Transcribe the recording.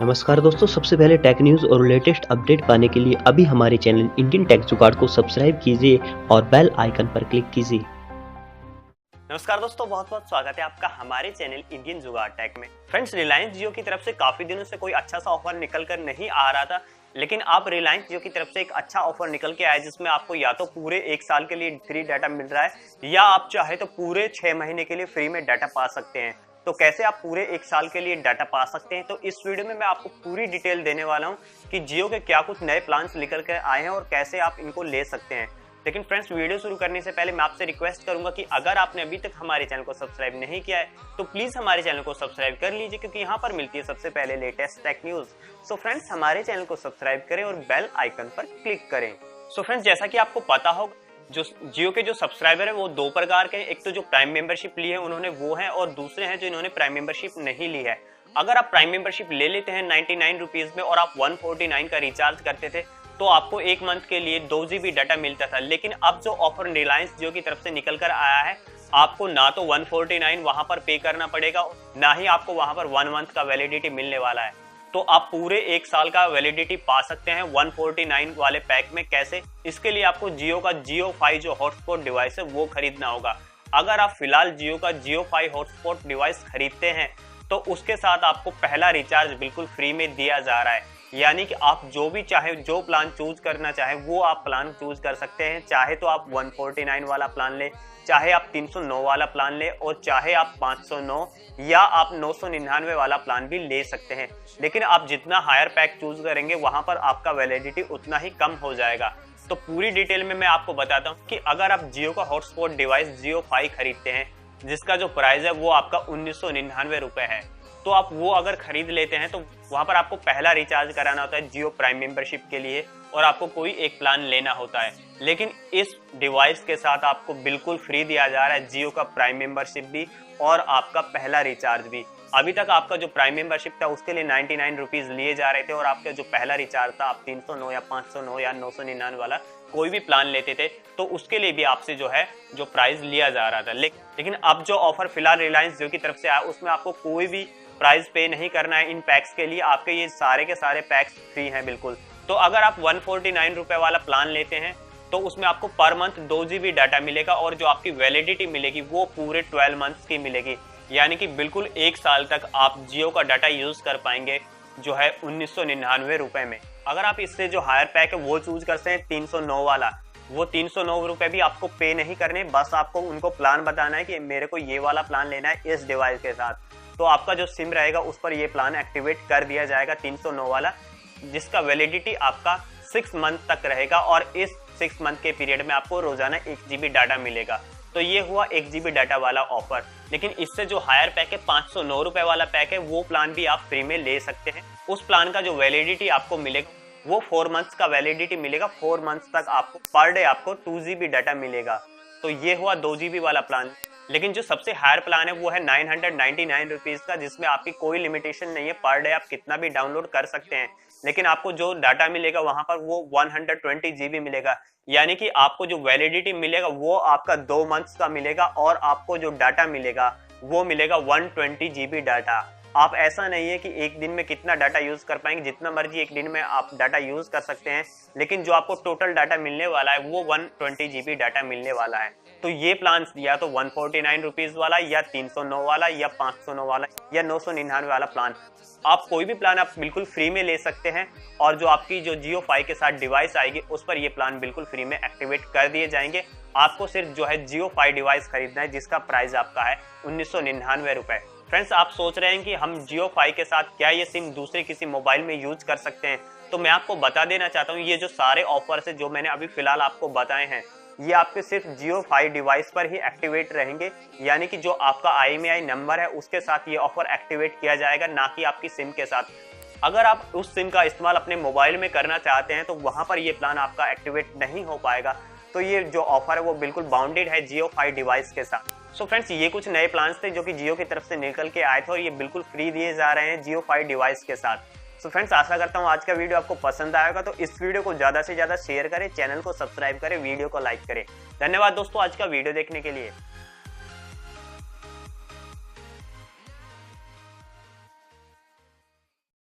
नमस्कार दोस्तों, सबसे पहले टेक न्यूज़ और लेटेस्ट अपडेट पाने के लिए अभी हमारे चैनल इंडियन टेक जुगाड़ को सब्सक्राइब कीजिए और बेल आइकन पर क्लिक कीजिए। नमस्कार दोस्तों, बहुत बहुत स्वागत है आपका हमारे चैनल इंडियन जुगाड़ टेक में। फ्रेंड्स, रिलायंस जियो की तरफ से काफी दिनों से कोई अच्छा सा ऑफर निकल कर नहीं आ रहा था, लेकिन अब रिलायंस जियो की तरफ से एक अच्छा ऑफर निकल के आया जिसमें आपको या तो पूरे 1 साल के लिए फ्री डाटा मिल रहा है या आप चाहे तो पूरे 6 महीने के लिए फ्री में डाटा पा सकते हैं। तो कैसे आप पूरे 1 साल के लिए डाटा पा सकते हैं, तो इस वीडियो में मैं आपको पूरी डिटेल देने वाला हूं कि जियो के क्या कुछ नए प्लान्स निकल कर आए हैं और कैसे आप इनको ले सकते हैं। लेकिन फ्रेंड्स, वीडियो शुरू करने से पहले मैं आपसे रिक्वेस्ट करूंगा कि अगर आपने अभी तक हमारे चैनल को सब्सक्राइब नहीं किया है तो प्लीज हमारे चैनल को सब्सक्राइब कर लीजिए, क्योंकि यहाँ पर मिलती है सबसे पहले latest tech news. So friends, हमारे चैनल को सब्सक्राइब करें और बेल आइकन पर क्लिक करें। सो फ्रेंड्स, जैसा कि आपको पता होगा, जो जियो के जो सब्सक्राइबर है वो 2 प्रकार के हैं। एक तो जो प्राइम मेंबरशिप ली है उन्होंने वो है, और दूसरे हैं जो इन्होंने प्राइम मेंबरशिप नहीं ली है। अगर आप प्राइम मेंबरशिप ले लेते हैं 99 रुपीज में और आप 149 का रिचार्ज करते थे तो आपको 1 मंथ के लिए 2 GB डाटा मिलता था। लेकिन अब जो ऑफर रिलायंस जियो की तरफ से निकल कर आया है, आपको ना तो 149 वहां पर पे करना पड़ेगा, ना ही आपको वहां पर 1 मंथ का वैलिडिटी मिलने वाला है। तो आप पूरे 1 साल का वैलिडिटी पा सकते हैं 149 वाले पैक में। कैसे? इसके लिए आपको जियो का JioFi जो हॉटस्पॉट डिवाइस है वो खरीदना होगा। अगर आप फिलहाल जियो का JioFi हॉटस्पॉट डिवाइस खरीदते हैं तो उसके साथ आपको पहला रिचार्ज बिल्कुल फ्री में दिया जा रहा है। यानी कि आप जो भी चाहे, जो प्लान चूज करना चाहे वो आप प्लान चूज कर सकते हैं। चाहे तो आप 149 वाला प्लान ले, चाहे आप 309 वाला प्लान ले, और चाहे आप 509 या आप 999 वाला प्लान भी ले सकते हैं। लेकिन आप जितना हायर पैक चूज करेंगे वहां पर आपका वैलिडिटी उतना ही कम हो जाएगा। तो पूरी डिटेल में मैं आपको बताता हूँ कि अगर आप जियो का हॉटस्पॉट डिवाइस JioFi खरीदते हैं जिसका जो प्राइस है वो आपका 1999 रुपए है, तो आप वो अगर खरीद लेते हैं तो वहां पर आपको पहला रिचार्ज कराना होता है जियो प्राइम मेंबरशिप के लिए, और आपको कोई एक प्लान लेना होता है। लेकिन इस डिवाइस के साथ आपको बिल्कुल फ्री दिया जा रहा है जियो का प्राइम मेंबरशिप भी और आपका पहला रिचार्ज भी। अभी तक आपका जो प्राइम मेंबरशिप था उसके लिए 99 रुपीज लिए जा रहे थे, और आपका जो पहला रिचार्ज था आप 309 या 509 या 999 वाला कोई भी प्लान लेते थे तो उसके लिए भी आपसे जो है जो प्राइस लिया जा रहा था। लेकिन अब जो ऑफर फिलहाल रिलायंस जियो की तरफ से आया उसमें आपको कोई भी प्राइस पे नहीं करना है। इन पैक्स के लिए आपके ये सारे के सारे पैक्स फ्री हैं बिल्कुल। तो अगर आप 149 रुपए वाला प्लान लेते हैं तो उसमें आपको पर मंथ 2 GB डाटा मिलेगा, और जो आपकी वैलिडिटी मिलेगी वो पूरे 12 मंथ्स की मिलेगी। यानी कि बिल्कुल 1 साल तक आप जियो का डाटा यूज कर पाएंगे, जो है 1999 रुपए में। अगर आप इससे जो हायर पैक है वो चूज करते हैं 309 वाला, वो 309 रुपए भी आपको पे नहीं करने, बस आपको उनको प्लान बताना है कि मेरे को ये वाला प्लान लेना है इस डिवाइस के साथ। तो आपका जो सिम रहेगा उस पर ये प्लान एक्टिवेट कर दिया जाएगा 309 वाला, जिसका वैलिडिटी आपका 6 मंथ तक रहेगा, और इस 6 मंथ के पीरियड में आपको रोजाना 1 GB डाटा मिलेगा। तो ये हुआ 1 GB डाटा वाला ऑफर। लेकिन इससे जो हायर पैक है 509 रुपए वाला पैक है, वो प्लान भी आप फ्री में ले सकते हैं। उस प्लान का जो वैलिडिटी आपको मिलेगा वो 4 मंथ्स का वैलिडिटी मिलेगा। 4 मंथ्स तक आपको पर डे आपको 2 GB डाटा मिलेगा। तो ये हुआ 2 GB वाला प्लान। लेकिन जो सबसे हायर प्लान है वो है 999 रुपीज का, जिसमें आपकी कोई लिमिटेशन नहीं है, पर डे आप कितना भी डाउनलोड कर सकते हैं। लेकिन आपको जो डाटा मिलेगा वहां पर वो 120 GB मिलेगा। यानी कि आपको जो वैलिडिटी मिलेगा वो आपका 2 मंथ्स का मिलेगा, और आपको जो डाटा मिलेगा वो मिलेगा 120 GB डाटा। आप ऐसा नहीं है कि एक दिन में कितना डाटा यूज कर पाएंगे, जितना मर्जी एक दिन में आप डाटा यूज कर सकते हैं, लेकिन जो आपको टोटल डाटा मिलने वाला है वो 120 GB डाटा मिलने वाला है। तो ये प्लान या तो 149 रुपीज वाला या 309 वाला या 509 वाला या 999 वाला प्लान, आप कोई भी प्लान आप बिल्कुल फ्री में ले सकते हैं। और जो आपकी जो JioFi के साथ डिवाइस आएगी उस पर ये प्लान बिल्कुल फ्री में एक्टिवेट कर दिए जाएंगे। आपको सिर्फ जो है JioFi डिवाइस खरीदना है जिसका प्राइस आपका है 1999 रुपए। फ्रेंड्स, आप सोच रहे हैं कि हम JioFi के साथ क्या ये सिम दूसरे किसी मोबाइल में यूज कर सकते हैं, तो मैं आपको बता देना चाहता हूँ ये जो सारे ऑफर्स है जो मैंने अभी फिलहाल आपको बताए हैं ये आपके सिर्फ JioFi डिवाइस पर ही एक्टिवेट रहेंगे। यानी कि जो आपका IMEI नंबर है उसके साथ ये ऑफर एक्टिवेट किया जाएगा, ना कि आपकी सिम के साथ। अगर आप उस सिम का इस्तेमाल अपने मोबाइल में करना चाहते हैं तो वहां पर ये प्लान आपका एक्टिवेट नहीं हो पाएगा। तो ये जो ऑफर है वो बिल्कुल बाउंडेड है JioFi डिवाइस के साथ। सो फ्रेंड्स, ये कुछ नए प्लान्स थे जो कि जियो की तरफ से निकल के आए थे, और ये बिल्कुल फ्री दिए जा रहे हैं JioFi डिवाइस के साथ। सो फ्रेंड्स, आशा करता हूँ आज का वीडियो आपको पसंद आएगा, तो इस वीडियो को ज्यादा से ज्यादा शेयर करें, चैनल को सब्सक्राइब करें, वीडियो को लाइक करें। धन्यवाद दोस्तों आज का वीडियो देखने के लिए।